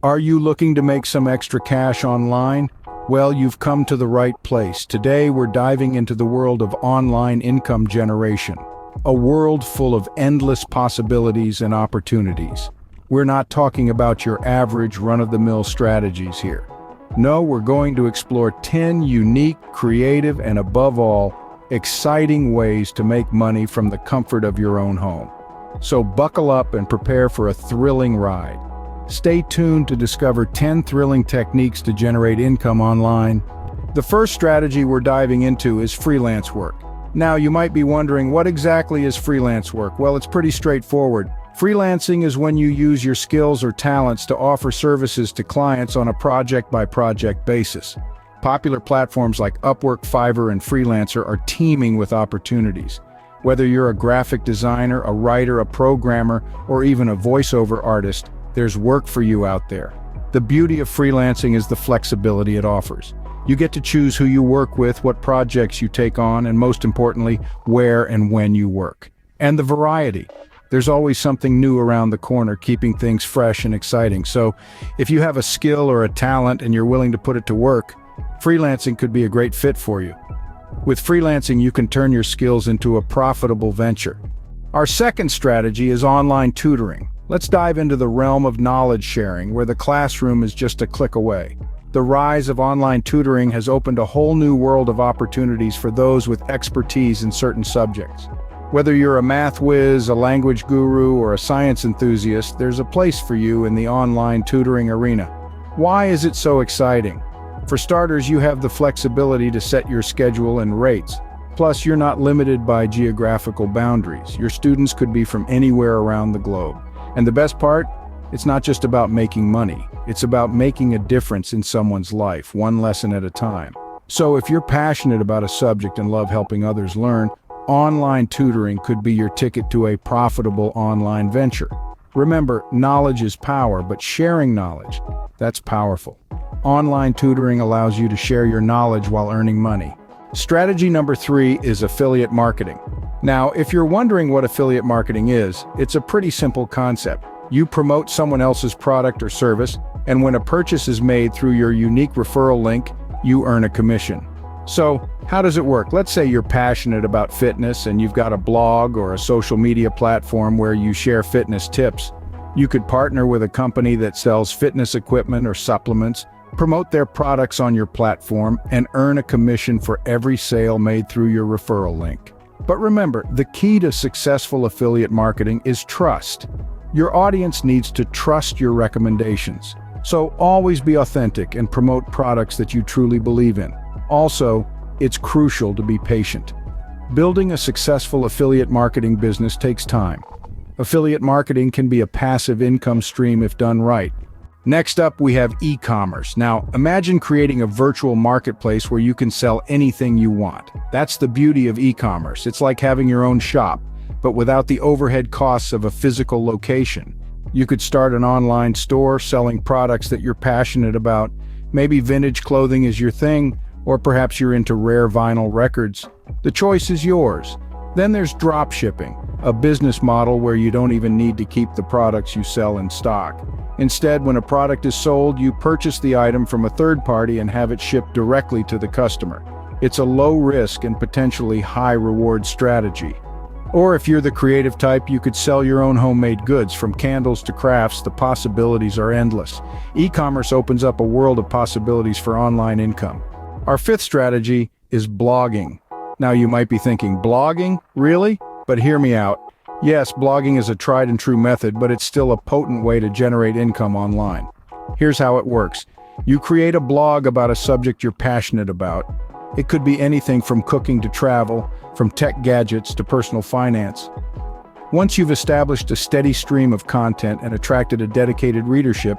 Are you looking to make some extra cash online? Well, you've come to the right place. Today, we're diving into the world of online income generation, a world full of endless possibilities and opportunities. We're not talking about your average run-of-the-mill strategies here. No, we're going to explore 10 unique, creative, and above all, exciting ways to make money from the comfort of your own home. So buckle up and prepare for a thrilling ride. Stay tuned to discover 10 thrilling techniques to generate income online. The first strategy we're diving into is freelance work. Now, you might be wondering, what exactly is freelance work? Well, it's pretty straightforward. Freelancing is when you use your skills or talents to offer services to clients on a project-by-project basis. Popular platforms like Upwork, Fiverr, and Freelancer are teeming with opportunities. Whether you're a graphic designer, a writer, a programmer, or even a voiceover artist, there's work for you out there. The beauty of freelancing is the flexibility it offers. You get to choose who you work with, what projects you take on, and most importantly, where and when you work. And the variety. There's always something new around the corner, keeping things fresh and exciting. So, if you have a skill or a talent and you're willing to put it to work, freelancing could be a great fit for you. With freelancing, you can turn your skills into a profitable venture. Our second strategy is online tutoring. Let's dive into the realm of knowledge sharing, where the classroom is just a click away. The rise of online tutoring has opened a whole new world of opportunities for those with expertise in certain subjects. Whether you're a math whiz, a language guru, or a science enthusiast, there's a place for you in the online tutoring arena. Why is it so exciting? For starters, you have the flexibility to set your schedule and rates. Plus, you're not limited by geographical boundaries. Your students could be from anywhere around the globe. And the best part? It's not just about making money. It's about making a difference in someone's life, one lesson at a time. So if you're passionate about a subject and love helping others learn, online tutoring could be your ticket to a profitable online venture. Remember, knowledge is power, but sharing knowledge, that's powerful. Online tutoring allows you to share your knowledge while earning money. Strategy number 3 is affiliate marketing. Now, if you're wondering what affiliate marketing is, it's a pretty simple concept. You promote someone else's product or service, and when a purchase is made through your unique referral link, you earn a commission. So, how does it work? Let's say you're passionate about fitness and you've got a blog or a social media platform where you share fitness tips. You could partner with a company that sells fitness equipment or supplements, promote their products on your platform, and earn a commission for every sale made through your referral link. But remember, the key to successful affiliate marketing is trust. Your audience needs to trust your recommendations. So always be authentic and promote products that you truly believe in. Also, it's crucial to be patient. Building a successful affiliate marketing business takes time. Affiliate marketing can be a passive income stream if done right. Next up, we have e-commerce. Now, imagine creating a virtual marketplace where you can sell anything you want. That's the beauty of e-commerce. It's like having your own shop, but without the overhead costs of a physical location. You could start an online store selling products that you're passionate about. Maybe vintage clothing is your thing, or perhaps you're into rare vinyl records. The choice is yours. Then there's drop shipping, a business model where you don't even need to keep the products you sell in stock. Instead, when a product is sold, you purchase the item from a third party and have it shipped directly to the customer. It's a low-risk and potentially high-reward strategy. Or if you're the creative type, you could sell your own homemade goods. From candles to crafts, the possibilities are endless. E-commerce opens up a world of possibilities for online income. Our fifth strategy is blogging. Now you might be thinking, blogging? Really? But hear me out. Yes, blogging is a tried and true method, but it's still a potent way to generate income online. Here's how it works. You create a blog about a subject you're passionate about. It could be anything from cooking to travel, from tech gadgets to personal finance. Once you've established a steady stream of content and attracted a dedicated readership,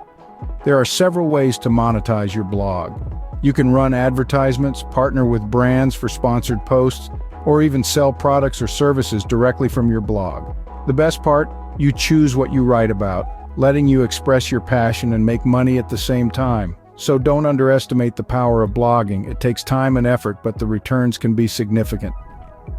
there are several ways to monetize your blog. You can run advertisements, partner with brands for sponsored posts, or even sell products or services directly from your blog. The best part? You choose what you write about, letting you express your passion and make money at the same time. So don't underestimate the power of blogging. It takes time and effort, but the returns can be significant.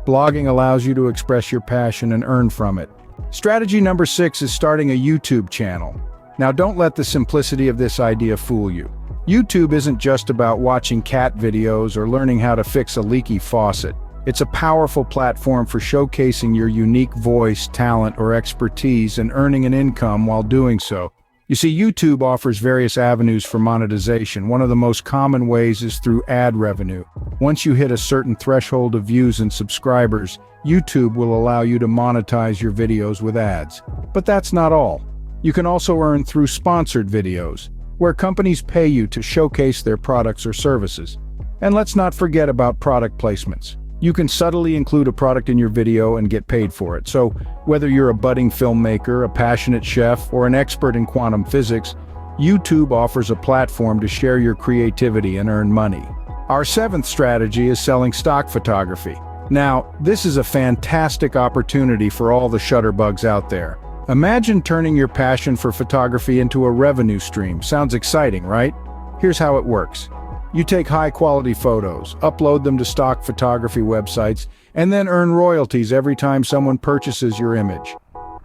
Blogging allows you to express your passion and earn from it. Strategy number 6 is starting a YouTube channel. Now don't let the simplicity of this idea fool you. YouTube isn't just about watching cat videos or learning how to fix a leaky faucet. It's a powerful platform for showcasing your unique voice, talent, or expertise and earning an income while doing so. You see, YouTube offers various avenues for monetization. One of the most common ways is through ad revenue. Once you hit a certain threshold of views and subscribers, YouTube will allow you to monetize your videos with ads. But that's not all. You can also earn through sponsored videos, where companies pay you to showcase their products or services. And let's not forget about product placements. You can subtly include a product in your video and get paid for it. So whether you're a budding filmmaker, a passionate chef, or an expert in quantum physics, YouTube offers a platform to share your creativity and earn money. Our seventh strategy is selling stock photography. Now, this is a fantastic opportunity for all the shutterbugs out there. Imagine turning your passion for photography into a revenue stream. Sounds exciting, right? Here's how it works. You take high-quality photos, upload them to stock photography websites, and then earn royalties every time someone purchases your image.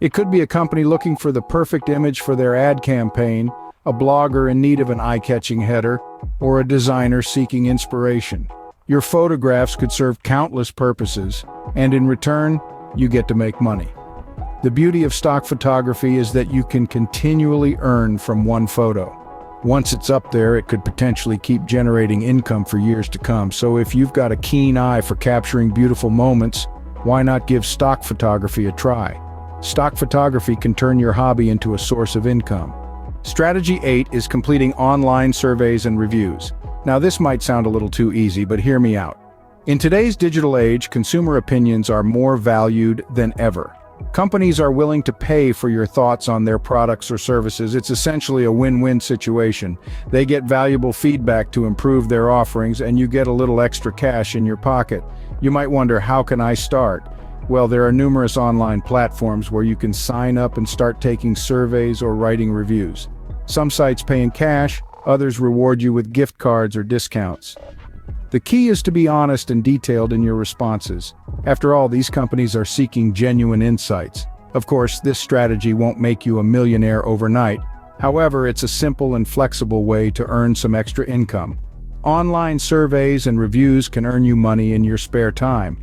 It could be a company looking for the perfect image for their ad campaign, a blogger in need of an eye-catching header, or a designer seeking inspiration. Your photographs could serve countless purposes, and in return, you get to make money. The beauty of stock photography is that you can continually earn from one photo. Once it's up there, it could potentially keep generating income for years to come. So if you've got a keen eye for capturing beautiful moments, why not give stock photography a try? Stock photography can turn your hobby into a source of income. Strategy 8 is completing online surveys and reviews. Now this might sound a little too easy, but hear me out. In today's digital age, consumer opinions are more valued than ever. Companies are willing to pay for your thoughts on their products or services. It's essentially a win-win situation. They get valuable feedback to improve their offerings, and you get a little extra cash in your pocket. You might wonder, how can I start? Well, there are numerous online platforms where you can sign up and start taking surveys or writing reviews. Some sites pay in cash, others reward you with gift cards or discounts. The key is to be honest and detailed in your responses. After all, these companies are seeking genuine insights. Of course, this strategy won't make you a millionaire overnight. However, it's a simple and flexible way to earn some extra income. Online surveys and reviews can earn you money in your spare time.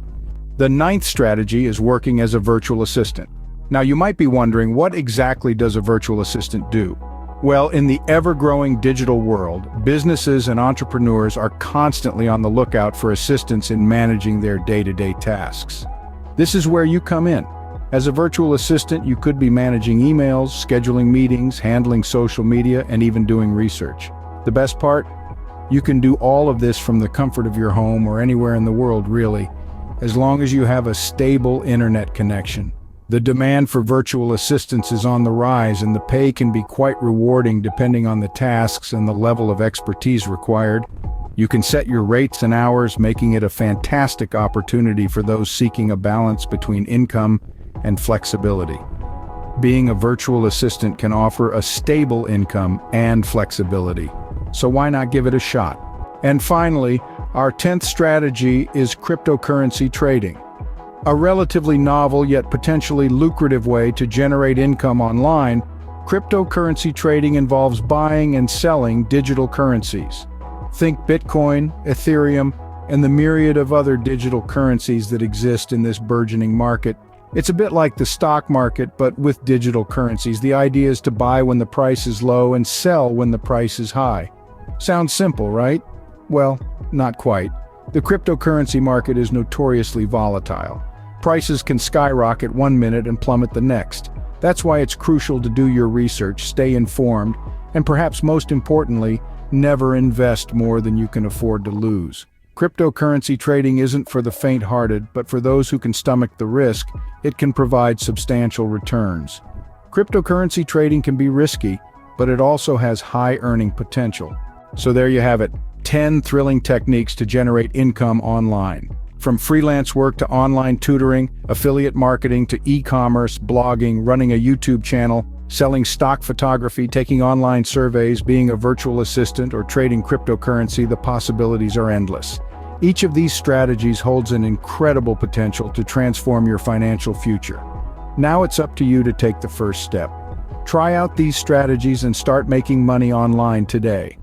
The ninth strategy is working as a virtual assistant. Now, you might be wondering, what exactly does a virtual assistant do? Well, in the ever-growing digital world, businesses and entrepreneurs are constantly on the lookout for assistance in managing their day-to-day tasks. This is where you come in. As a virtual assistant, you could be managing emails, scheduling meetings, handling social media, and even doing research. The best part? You can do all of this from the comfort of your home or anywhere in the world, really, as long as you have a stable internet connection. The demand for virtual assistants is on the rise, and the pay can be quite rewarding depending on the tasks and the level of expertise required. You can set your rates and hours, making it a fantastic opportunity for those seeking a balance between income and flexibility. Being a virtual assistant can offer a stable income and flexibility, so why not give it a shot? And finally, our 10th strategy is cryptocurrency trading. A relatively novel yet potentially lucrative way to generate income online, cryptocurrency trading involves buying and selling digital currencies. Think Bitcoin, Ethereum, and the myriad of other digital currencies that exist in this burgeoning market. It's a bit like the stock market, but with digital currencies. The idea is to buy when the price is low and sell when the price is high. Sounds simple, right? Well, not quite. The cryptocurrency market is notoriously volatile. Prices can skyrocket one minute and plummet the next. That's why it's crucial to do your research, stay informed, and perhaps most importantly, never invest more than you can afford to lose. Cryptocurrency trading isn't for the faint-hearted, but for those who can stomach the risk. It can provide substantial returns. Cryptocurrency trading can be risky, but it also has high earning potential. So there you have it, 10 thrilling techniques to generate income online. From freelance work to online tutoring, affiliate marketing to e-commerce, blogging, running a YouTube channel, selling stock photography, taking online surveys, being a virtual assistant, or trading cryptocurrency, the possibilities are endless. Each of these strategies holds an incredible potential to transform your financial future. Now it's up to you to take the first step. Try out these strategies and start making money online today.